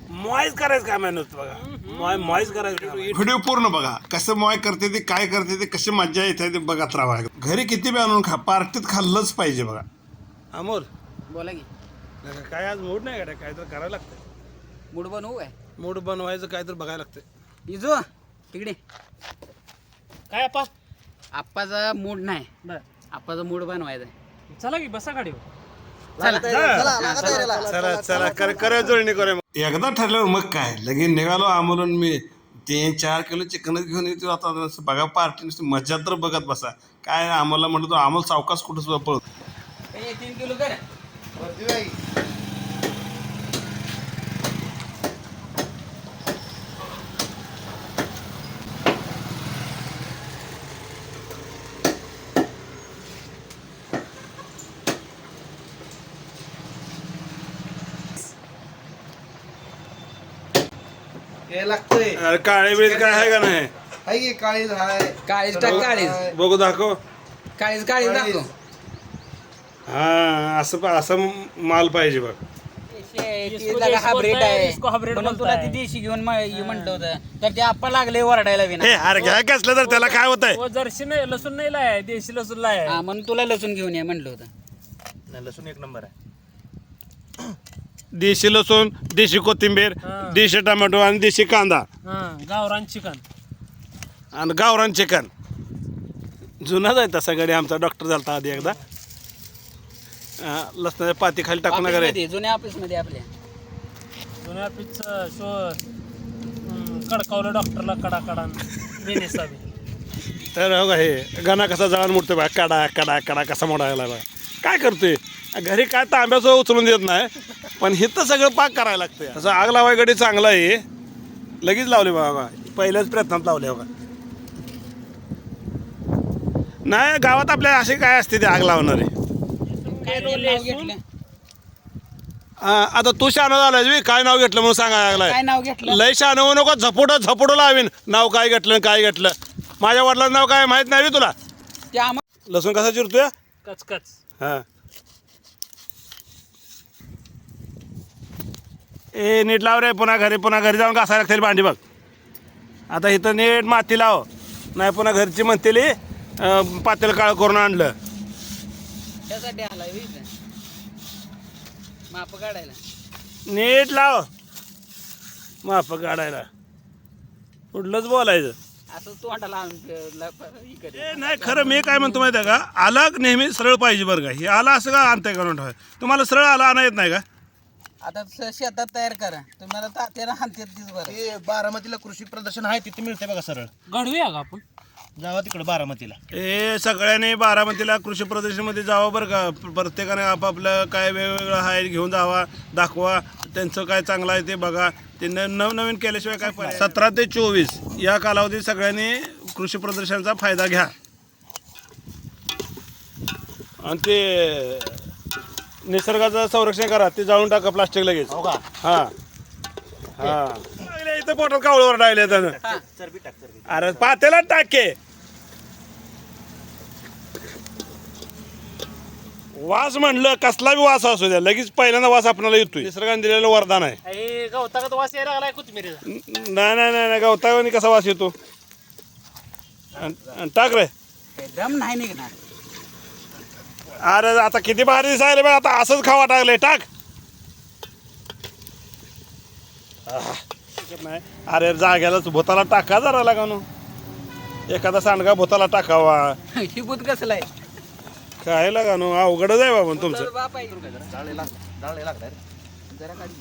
मॉइज करायचं काय नुसतं बघा मॉइज करायचं व्हिडिओ पूर्ण बघा कसं मॉय करते ते काय करते ते कशी मज्जा येते ते बघत राहा. घरी किती बी आणून खा पार्टीत खाल्लंच पाहिजे बघा. अमोल बोला की काय आज मूड नाही का काय तर करायला लागतं. मूड बनवू काय मूड बनवायचं काय तर बघायला लागतं. इजो तिकडे काय आपा आप्पाचा मूड नाही बर आप्पाचा मूड बनवायचा चला की बसा गाडीवर. चला चला करूया जुळणी करूया. एकदा ठरल्यावर मग काय लगेच निघालो आम्हाला मी 3-4 किलो चिकनच घेऊन येतो. आता बघा पार्टी नुसती मजा तर बघत बसा. काय आम्हाला म्हणलं तो आम्हाला सावकाश कुठं सुद्धा पळत 3 किलो कर हे लागतंय अरे काळे बिळी काय आहे का नाही हाय की काळीज हाय काळीज टाक काळीज बघू दाखव. काळीज दाखव हा असं माल पाहिजे बघ. हायब्रिड आहे इसको hybrid म्हणून तुला बोलताय. ती देशी घेऊन म्हटलं होतं तर ते आप्पा लागले वरडायला हे विना अरे घ्या कसलं तर त्याला काय होतंय. ओ जर्सी नाही लसूण नाही लाय देशी लसूण लाय. हा म्हणून तुला लसूण घेऊन ये म्हटलं होतं. लसूण एक नंबर आहे. देशी लसूण देशी कोथिंबीर हा. देशी टोमॅटो आणि देशी कांदा गावरान चिकन. आणि गावरान चिकन जुनाच आहे तसा गडी आमचा. डॉक्टर झालता आधी एकदा. लसणाच्या पाती खाली टाकून वगैरे ऑफिसमध्ये, जुन्या ऑफिस मध्ये आपल्या जुन्या पिच शो कडकावलं डॉक्टरला कडा कडा बेनेसाबी. तर हो का हे गाणा कसा जळान मोडतोय बघा. कडा कडा कडा कसा मोडायला बघा. काय करतोय घरी काय तांब्याचं उचलून देत नाही पण हिथं सगळं पाक करायला लागतंय. असं आग लावाय गडी चांगला आहे. लगेच लावले बघा पहिल्याच प्रयत्नात लावले बघा. नाही गावात आपल्या असे काय असते ते आग लावणारे. काय नाव घेतलं आता तू शहाणा झालाय काय नाव घेतलं म्हणून सांगायला काय लागलाय. नाव घेतलं लय शहाणं होऊ नको. झपोटं लावीन नाव काय घेतलं काय घेतलं. माझ्या वडिलांचं नाव काय माहित नाही तुला. ते आम्हाला लसूण कसा चिरतोय. कचकच. हा ए नीट लाव रे. पुन्हा घरी जाऊन घासायला लागतील भांडी बघ. आता इथं नीट माती लाव नाही पुन्हा घरची म्हणतेली पातेलं काळ करून आणलं. त्यासाठी आलाय माप काढायला नीट लाव माप काढायला. कुठलंच बोलायचं असं तोंडाला आणून ए नाही खरं मी काय म्हणतो माहिती आहे का. आला नेहमी सरळ पाहिजे बरं का. हे आला असं का आणताय करून ठेवाय. तुम्हाला सरळ आला आणा येत नाही का. आता शेतात तयार करा तुम्हाला तात्याला हाणतात तीच बरं. हे बारामतीला कृषी प्रदर्शन आहे तिथे मिळते बघा सरळ. घडूया का आपण. जावा तिकडे बारामतीला. हे सगळ्यांनी बारामतीला कृषी प्रदर्शनमध्ये जावं बरं का. प्रत्येकाने आपापलं काय वेगवेगळं आहे घेऊन जावा दाखवा. त्यांचं काय चांगलं आहे ते बघा. ते नवनवीन केल्याशिवाय काय पर्याय. 17 ते 24 या कालावधीत सगळ्यांनी कृषी प्रदर्शनाचा फायदा घ्या. आणि ते निसर्गाचं संरक्षण करा. ते जाळून टाका प्लास्टिक लगेच. हा हा इथं पोटात कावळीवर डायले त्यानं. अरे पातेला टाके. वास म्हणलं कसला बी वास असू द्या लगेच पहिल्यांदा वास आपल्याला येतोय. निसर्गाने दिलेलं वरदान आहे. हे गवतागत वास यायला लागलाय कोथिंबीरीचा. नाही गवतावानी कसा वास येतो. आणि टाक रे. दम नाही निघणार. अरे आता किती भारी दिसायला बघ. आता असंच खावा टाकलंय टाक. नाही अरे जाग्यालाच भूताला टाका जरा लागा नो. एखादा सांडगा भूताला टाकावा. ही भूत कसलं आहे काय लागा नो अवघडच आहे बाबा तुमचं. बाप आहे जरा काढी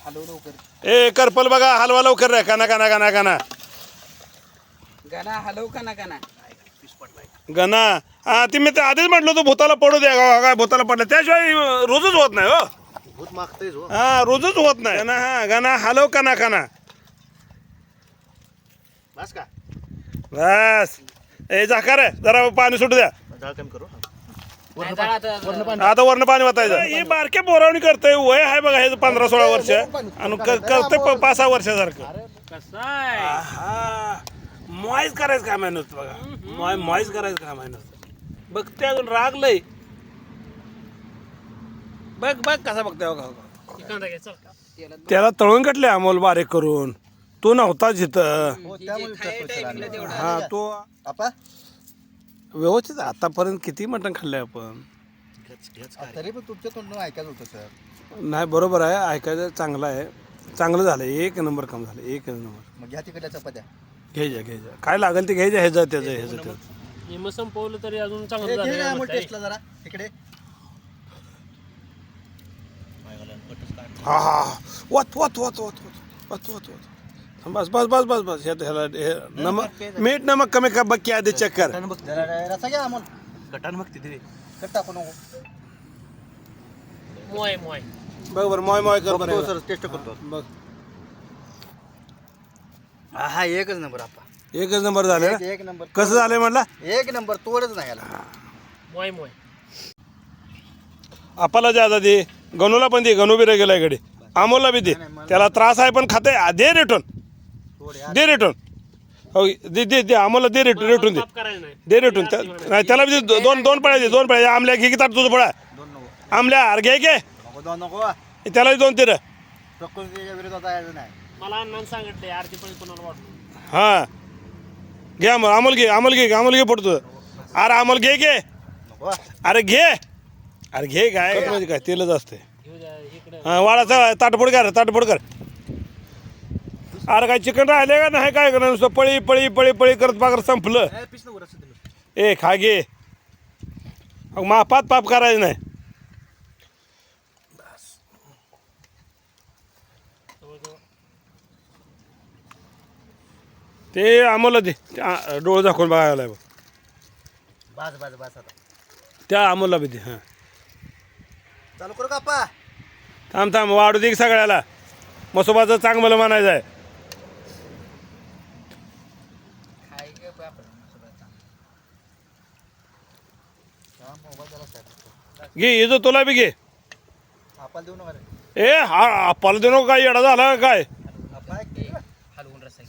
हलव लवकर ए करपल बघा हलवा लवकर रे. काना काना काना काना गाणा हलव का ना गणा. हा ती मी ते आधीच म्हटलं तू भूताला पडू द्या काय भूताला पडलं त्याशिवाय रोजच होत नाही हो. भूत मागतोय जो. हा रोजच होत नाही. गणा हा गणा हलव काना काना बस का बस. ए जाका रे जरा पाणी सुटू द्या. जाळ कमी करू. आता वरण पाणी वाचायचं. ही बारक्या बोरावणी करतोय. वय आहे बघा हे 15-16 वर्ष आणि करतोय 5-6 वर्षासारखं. कसं आहे मॉइज करायचं काय माहिती नसतं बघा. मॉइज करायचं काय माहिती नसतं. बघते अजून राग लय बघ बघ कसा बघतोय हो का. कांदा घ्या चल. त्याला तळून कटले अमोल बारीक करून. तो नव्हताच इथं. हा तो आपा व्यवस्थित आतापर्यंत किती मटण खाल्लंय आपण. तरी पण तुमच्या तोंडून ऐकायचं होतं सर. नाही बरोबर आहे, ऐकायचं चांगलं आहे. चांगलं झालं, एक नंबर काम झालं, एक नंबर. मग घ्या तिकडल्या चपात्या. घ्यायच्या काय लागेल ते घ्यायचं, ह्याचं त्याचं. निम संपवलं तरी अजून चांगलं झालं. टेस्टला जरा इकडे. हा हा वत वत वत वत वत वत वत बस बस बस बस बस ह्याला नमक मीठ नमक कमी का बघ की आधी चेक कर. रसा घ्या अमोल. कटान बघ तिथे कट टाकू नको. मोय मोय. बघ बरं मॉय मॉय कर बघतो बरं. सर टेस्ट करतो. बघ हा एकच नंबर आपा. एकच नंबर झाले ना. एक नंबर. कसं झालंय म्हणला. एक नंबर तोडच नाही याला. मोय मोय. आपला ज्यादा दे, गणूला पण दे, गणू बी गेला इकडे. अमोलला बी दे, त्याला त्रास आहे पण खाते. दे रिटर्न, दे रिटर्न. हो दे दे दे अमोलला दे रिटर्न दे. माफ करायचं नाही. दे रिटर्न. नाही त्याला बी दे. दोन दोन पळ्या दे, दोन पळ्या. आमल्या घे की ताट तुझं पळा. दोन नको. आमल्या अरे घे घे. नको दोन नको. त्याला बी दोन तीर. प्रकृतीच्या विरोधात जायचं नाही. मला अण्णांनी सांगितले आरती पण कोणाला वाटलं. हां घे अमोल, अमोल घे, अमोल घे, अमोल घे पडतो. अरे अमोल घे घे. नको. अरे घे, अरे घे काय म्हणजे काय तेलच असते. घेऊ द्या इकडे. हां वाडा ताटपोड कर, ताटपोड कर. अरे काय चिकन राहिले का नाही काय करणार नुसतं पळी पळी पळी पळी करत पाकर संपलं. पीस नको रस्सा दिलं. ए खा घे. मग मापात पाप करायचं नाही. ते अमोलला दे. डोळं दाखवून बघायला बघ. बस बस बस आता. त्या अमोलला बी दे. हां चालू करू का आपा. थांब थांब वाढू दे सगळ्याला. मसोबाचं चांगलं म्हणायचं आहे. घे इथं तुला बी घे. आपल्याला देऊ नका रे. ए हा आपल्याला देऊ नको काय येडा झाला का काय. आपा हलवून रस्सा.